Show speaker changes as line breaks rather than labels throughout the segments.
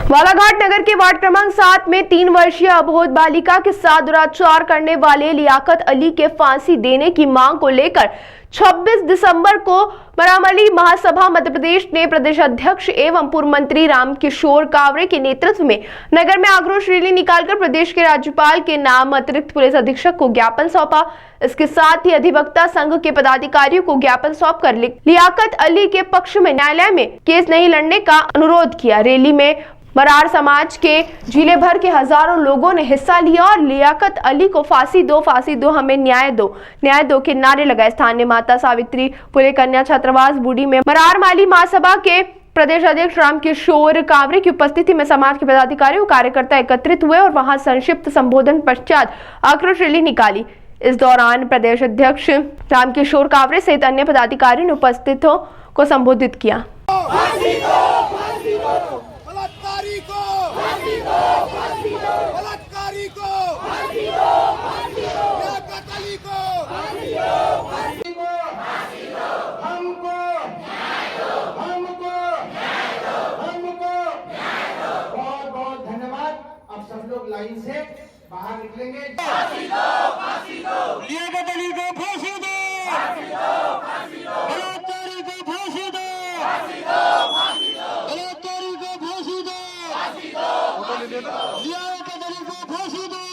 बालाघाट नगर के वार्ड क्रमांक 7 में 3 वर्षीय अबोध बालिका के साथ दुराचार करने वाले लियाकत अली के फांसी देने की मांग को लेकर 26 दिसंबर को मरामली महासभा मध्य प्रदेश ने प्रदेश अध्यक्ष एवं पूर्व मंत्री रामकिशोर कावरे के नेतृत्व में नगर में आक्रोश रैली निकालकर प्रदेश के राज्यपाल के नाम अतिरिक्त पुलिस अधीक्षक को ज्ञापन सौंपा। इसके साथ ही अधिवक्ता संघ के पदाधिकारियों को ज्ञापन सौंपकर लियाकत अली के पक्ष में न्यायालय में केस नहीं लड़ने का अनुरोध किया। रैली में मरार समाज के जिले भर के हजारों लोगों ने हिस्सा लिया और लियाकत अली को फांसी दो, हमें न्याय दो के नारे लगाए। स्थानीय माता सावित्री पुले कन्या छात्रावास बूढ़ी में मरार माली महासभा के प्रदेश अध्यक्ष रामकिशोर कावरे की उपस्थिति में समाज के पदाधिकारी और कार्यकर्ता एकत्रित हुए और वहां संक्षिप्त संबोधन पश्चात आक्रोश रैली निकाली। इस दौरान प्रदेश अध्यक्ष रामकिशोर कावरे सहित अन्य पदाधिकारियों ने उपस्थितों को संबोधित किया।
लोग लाइन से बाहर निकलेंगे। लियाकत अली को फांसी दो, बलात्कारी को फांसी दो, बलात्कारी को फांसी दो, लियाकत अली को फांसी दो।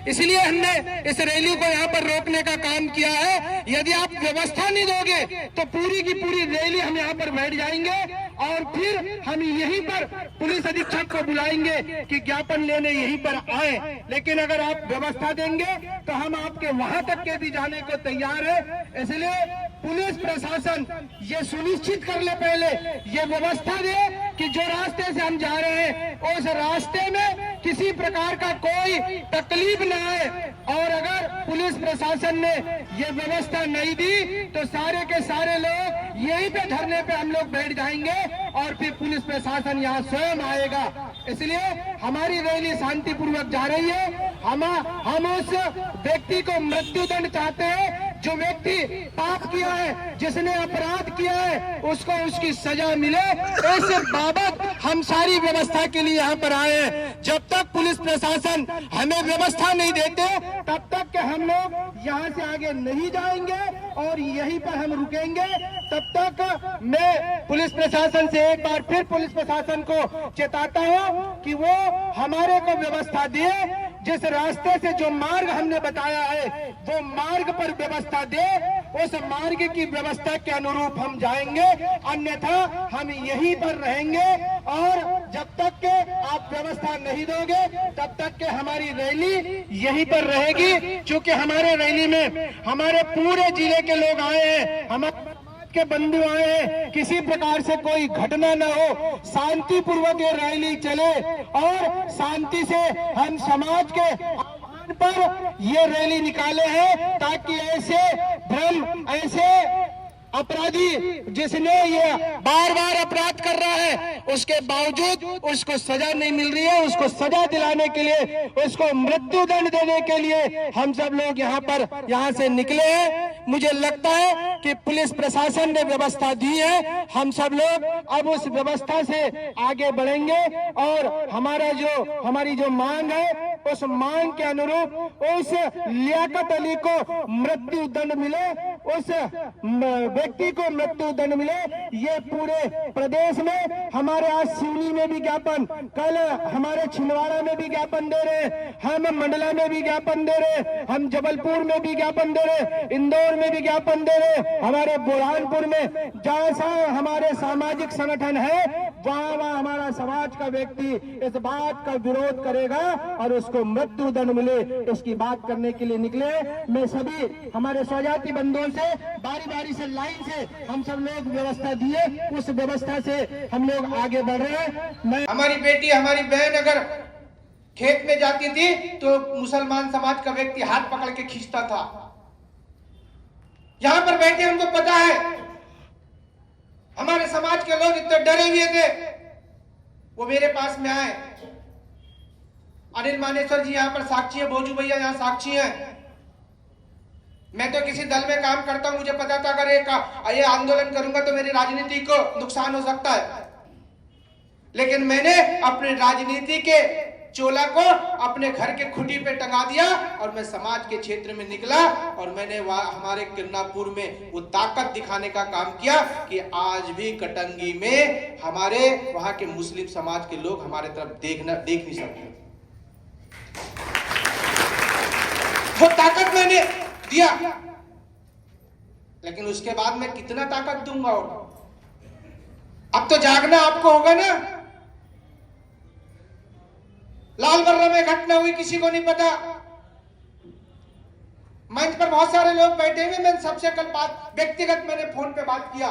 इसलिए हमने इस रैली को यहाँ पर रोकने का काम किया है। यदि आप व्यवस्था नहीं दोगे तो पूरी की पूरी रैली हम यहाँ पर बैठ जाएंगे और फिर हम यहीं पर पुलिस अधीक्षक को बुलाएंगे कि ज्ञापन लेने यहीं पर आए। लेकिन अगर आप व्यवस्था देंगे तो हम आपके वहां तक के भी जाने को तैयार है। इसलिए पुलिस प्रशासन ये सुनिश्चित कर ले, पहले ये व्यवस्था दे कि जो रास्ते से हम जा रहे हैं उस रास्ते में किसी प्रकार का कोई तकलीफ न आए। और अगर पुलिस प्रशासन ने ये व्यवस्था नहीं दी तो सारे के सारे लोग यहीं पे धरने पे हम लोग बैठ जाएंगे और फिर पुलिस प्रशासन यहाँ स्वयं आएगा। इसलिए हमारी रैली शांतिपूर्वक जा रही है। हम उस व्यक्ति को मृत्युदंड चाहते हैं जो व्यक्ति पाप किया है, जिसने अपराध किया है, उसको उसकी सजा मिले। इस बाबत हम सारी व्यवस्था के लिए यहाँ पर आए हैं। जब तक पुलिस प्रशासन हमें व्यवस्था नहीं देते तब तक के हम लोग यहाँ से आगे नहीं जाएंगे और यहीं पर हम रुकेंगे। तब तक मैं पुलिस प्रशासन से एक बार फिर पुलिस प्रशासन को चेताता हूँ कि वो हमारे को व्यवस्था दे। जिस रास्ते से जो मार्ग हमने बताया है वो मार्ग पर व्यवस्था दे, उस मार्ग की व्यवस्था के अनुरूप हम जाएंगे, अन्यथा हम यहीं पर रहेंगे। और जब तक के आप व्यवस्था नहीं दोगे तब तक के हमारी रैली यहीं पर रहेगी। क्योंकि हमारे रैली में हमारे पूरे जिले के लोग आए हैं, हमारे के बंधु आए हैं। किसी प्रकार से कोई घटना न हो, शांतिपूर्वक ये रैली चले और शांति से हम समाज के आह्वान पर ये रैली निकाले हैं ताकि ऐसे भ्रम, ऐसे अपराधी जिसने ये बार बार अपराध कर रहा है उसके बावजूद उसको सजा नहीं मिल रही है, उसको सजा दिलाने के लिए, उसको मृत्युदंड देने के लिए हम सब लोग यहाँ से निकले हैं। मुझे लगता है कि पुलिस प्रशासन ने व्यवस्था दी है, हम सब लोग अब उस व्यवस्था से आगे बढ़ेंगे और हमारी जो मांग है उस मांग के अनुरूप उस लियाकत अली को मृत्यु दंड मिले, उस व्यक्ति को मृत्यु दंड मिले। ये पूरे प्रदेश में हमारे आज सिवनी में भी ज्ञापन, कल हमारे छिंदवाड़ा में भी ज्ञापन दे रहे, हम मंडला में भी ज्ञापन दे रहे, हम जबलपुर में भी ज्ञापन दे रहे, इंदौर में भी ज्ञापन दे रहे, हमारे बुरहानपुर में जैसा हमारे सामाजिक संगठन है वहां हमारा समाज का व्यक्ति इस बात का विरोध करेगा और उसको मृत्यु दंड मिले, इसकी बात करने के लिए निकले। मैं सभी हमारे स्वजाति बंधुओं से बारी बारी से लाइन से हम सब लोग व्यवस्था दिए, उस व्यवस्था से हम लोग आगे बढ़ रहे हैं।
हमारी बेटी, हमारी बहन अगर खेत में जाती थी तो मुसलमान समाज का व्यक्ति हाथ पकड़ के खींचता था। यहां पर बैठे हमको पता है हमारे समाज के लोग इतने डरे हुए थे, वो मेरे पास में आए। अनिल मानेश्वर जी यहाँ पर साक्षी है, भोजू भैया यहाँ साक्षी है। मैं तो किसी दल में काम करता हूं, मुझे पता था अगर ये आंदोलन करूंगा तो मेरी राजनीति को नुकसान हो सकता है। लेकिन मैंने अपने राजनीति के चोला को अपने घर के खुटी पे टंगा दिया और मैं समाज के क्षेत्र में निकला और मैंने हमारे किरनापुर में वो ताकत दिखाने का काम किया कि आज भी कटंगी में हमारे वहां के मुस्लिम समाज के लोग हमारे तरफ देख नहीं सकते। वो ताकत मैंने दिया, लेकिन उसके बाद मैं कितना ताकत दूंगा? और अब तो जागना आपको होगा ना। लाल बर्रा में घटना हुई, किसी को नहीं पता। मंच पर बहुत सारे लोग बैठे हुए, मैंने सबसे कल बात व्यक्तिगत मैंने फोन पे बात किया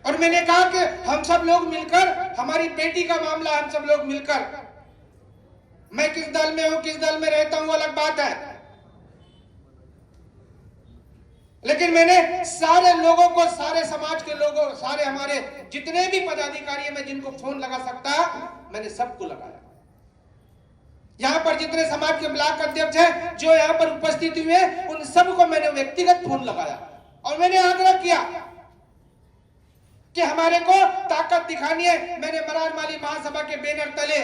और मैंने कहा कि हम सब लोग मिलकर, हमारी बेटी का मामला, हम सब लोग मिलकर, मैं किस दल में हूं, किस दल में रहता हूं, अलग बात है, लेकिन मैंने सारे लोगों को, सारे समाज के लोगों, सारे हमारे जितने भी पदाधिकारी हैं, मैं जिनको फोन लगा सकता मैंने सबको लगाया। यहां पर जितने समाज के ब्लॉक अध्यक्ष हैं जो यहां पर उपस्थित हुए, उन सबको मैंने व्यक्तिगत फोन लगाया और मैंने आग्रह किया कि हमारे को ताकत दिखानी है। मैंने मरारमाली महासभा के बैनर तले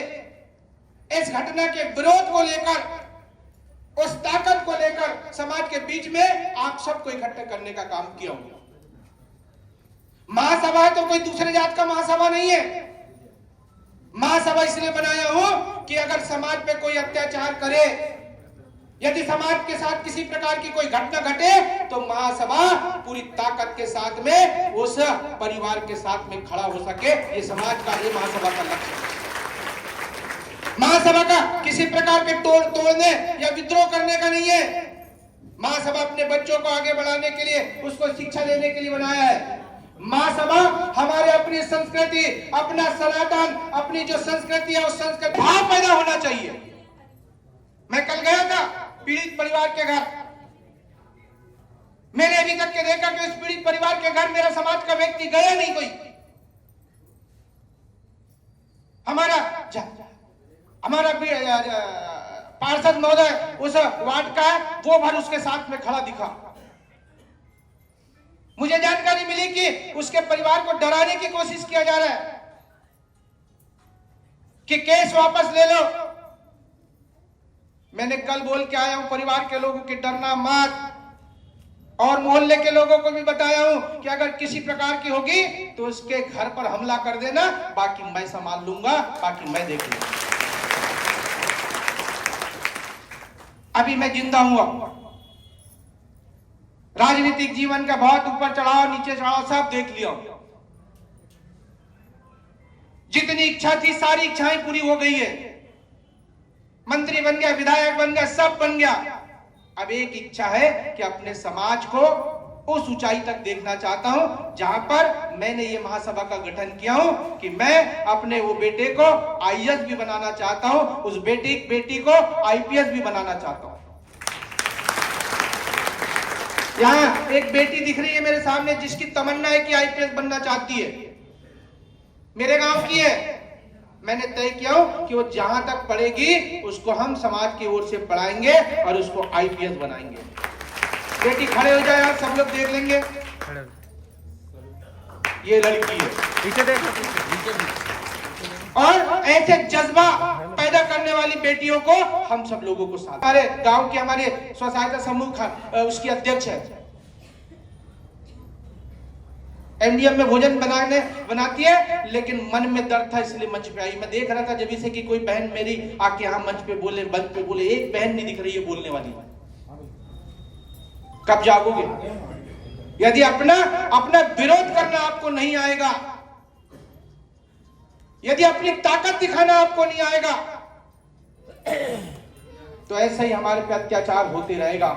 इस घटना के विरोध को लेकर, उस ताकत को लेकर समाज के बीच में आप सबको इकट्ठा करने का काम किया हूं। महासभा तो कोई दूसरे जात का महासभा नहीं है। महासभा इसलिए बनाया हूं कि अगर समाज पे कोई अत्याचार करे, यदि समाज के साथ किसी प्रकार की कोई घटना घटे, तो महासभा पूरी ताकत के साथ में उस परिवार के साथ में खड़ा हो सके। ये समाज का, ये महासभा का लक्ष्य है। महासभा का किसी प्रकार के तोड़ने या विद्रोह करने का नहीं है। महासभा अपने बच्चों को आगे बढ़ाने के लिए, उसको शिक्षा देने के लिए बनाया है। महासभा हमारे अपनी संस्कृति, अपना सनातन, अपनी जो संस्कृति है उस संस्कृति भाव पैदा होना चाहिए। मैं कल गया था पीड़ित परिवार के घर, मैंने अभी तक के देखा कि उस पीड़ित परिवार के घर मेरा समाज का व्यक्ति गया नहीं कोई। हमारा पार्षद महोदय उस वार्ड का है, वो भर उसके साथ में खड़ा दिखा। मुझे जानकारी मिली कि उसके परिवार को डराने की कोशिश किया जा रहा है कि केस वापस ले लो। मैंने कल बोल के आया हूं परिवार के लोगों की डरना मत, और मोहल्ले के लोगों को भी बताया हूं कि अगर किसी प्रकार की होगी तो उसके घर पर हमला कर देना, बाकी मैं संभाल लूंगा, बाकी मैं देख लूंगा। अभी मैं जिंदा हूं, राजनीतिक जीवन का बहुत ऊपर चढ़ाव, नीचे चढ़ाव सब देख लिया। जितनी इच्छा थी सारी इच्छाएं पूरी हो गई है। मंत्री बन गया, विधायक बन गया, सब बन गया। अब एक इच्छा है कि अपने समाज को उस ऊंचाई तक देखना चाहता हूं जहां पर मैंने ये महासभा का गठन किया हूं कि मैं अपने वो बेटे को आईएएस भी बनाना चाहता हूं, उस बेटी को आईपीएस भी बनाना चाहता हूं। यहाँ एक बेटी दिख रही है मेरे सामने जिसकी तमन्ना है कि आईपीएस बनना चाहती है, मेरे गांव की है। मैंने तय किया हूं कि वो जहां तक पढ़ेगी उसको हम समाज की ओर से पढ़ाएंगे और उसको आईपीएस बनाएंगे। बेटी खड़े हो जाए, आप सब लोग देख लेंगे। ये लड़की है, पीछे देखो। और ऐसे जज्बा पैदा करने वाली बेटियों को हम सब लोगों को साथ, हमारे गांव के हमारे स्व सहायता समूह उसकी अध्यक्ष है, एमडीएम में भोजन बनाती है, लेकिन मन में दर्द था इसलिए मंच पे आई। मैं देख रहा था जब से कि कोई बहन मेरी आके यहाँ मंच पे बोले, एक बहन नहीं दिख रही है बोलने वाली। कब जागोगे? यदि अपना विरोध करना आपको नहीं आएगा, यदि अपनी ताकत दिखाना आपको नहीं आएगा, तो ऐसा ही हमारे पे अत्याचार होते रहेगा।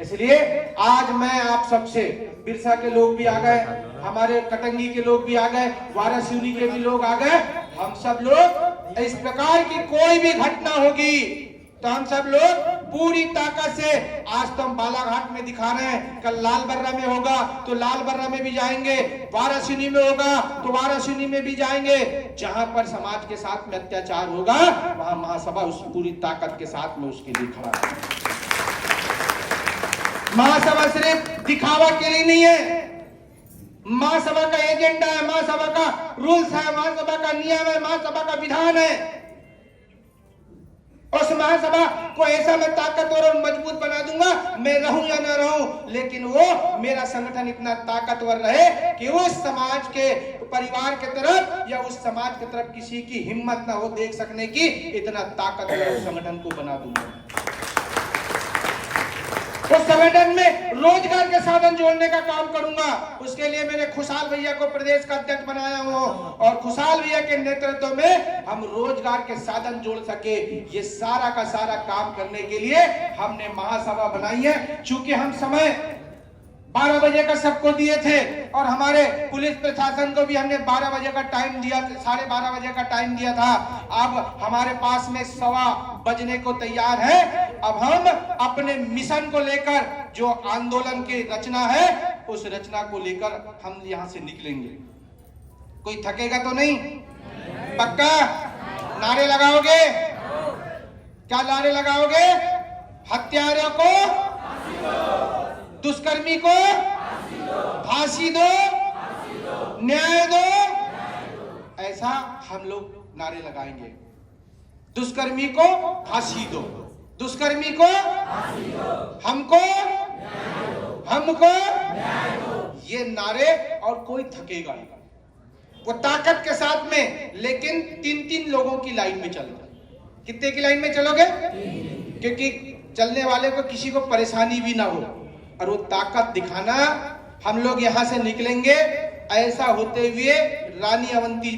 इसलिए आज मैं आप सबसे, बिरसा के लोग भी आ गए, हमारे कटंगी के लोग भी आ गए, वारासिवनी के भी लोग आ गए, हम सब लोग इस प्रकार की कोई भी घटना होगी तो हम सब लोग पूरी ताकत से, आज तो हम बालाघाट में दिखा रहे हैं, कल लाल बर्रा में होगा तो लाल बर्रा में भी जाएंगे, वारासिवनी में होगा तो वारासिवनी में भी जाएंगे। जहां पर समाज के साथ में अत्याचार होगा वहां महासभा उस पूरी ताकत के साथ में उसके लिए खड़ा है। महासभा सिर्फ दिखावा के लिए नहीं है, महासभा का एजेंडा है, महासभा का रूल्स है, महासभा का नियम है, महासभा का विधान है। उस महासभा को ऐसा मैं ताकतवर और मजबूत बना दूंगा, मैं रहूं या ना रहूं, लेकिन वो मेरा संगठन इतना ताकतवर रहे कि उस समाज के परिवार के तरफ या उस समाज के तरफ किसी की हिम्मत ना हो देख सकने की, इतना ताकतवर उस संगठन को बना दूंगा। उस संगठन में रोजगार के साधन जोड़ने का काम करूंगा। उसके लिए मैंने खुशहाल भैया को प्रदेश का अध्यक्ष बनाया हूं और खुशहाल भैया के नेतृत्व में हम रोजगार के साधन जोड़ सके, ये सारा का सारा काम करने के लिए हमने महासभा बनाई है। चूंकि हम समय 12 बजे का सबको दिए थे और हमारे पुलिस प्रशासन को भी हमने 12 बजे का टाइम दिया, 12:30 बजे का टाइम दिया था। अब हमारे पास में 1:15 बजने को तैयार है। अब हम अपने मिशन को लेकर जो आंदोलन की रचना है, उस रचना को लेकर हम यहां से निकलेंगे। कोई थकेगा तो नहीं? पक्का नारे लगाओगे? क्या नारे लगाओगे? हत्यारों को, दुष्कर्मी को फांसी दो, न्याय दो, ऐसा हम लोग नारे लगाएंगे। दुष्कर्मी को फांसी दो, दुष्कर्मी को हमको ये नारे, और कोई थकेगा नहीं। वो ताकत के साथ में, लेकिन 3-3 लोगों की लाइन में चलना। कितने की लाइन में चलोगे? क्योंकि चलने वाले को किसी को परेशानी भी ना हो, और वो ताकत दिखाना। हम लोग यहां से निकलेंगे ऐसा होते हुए रानी अवंती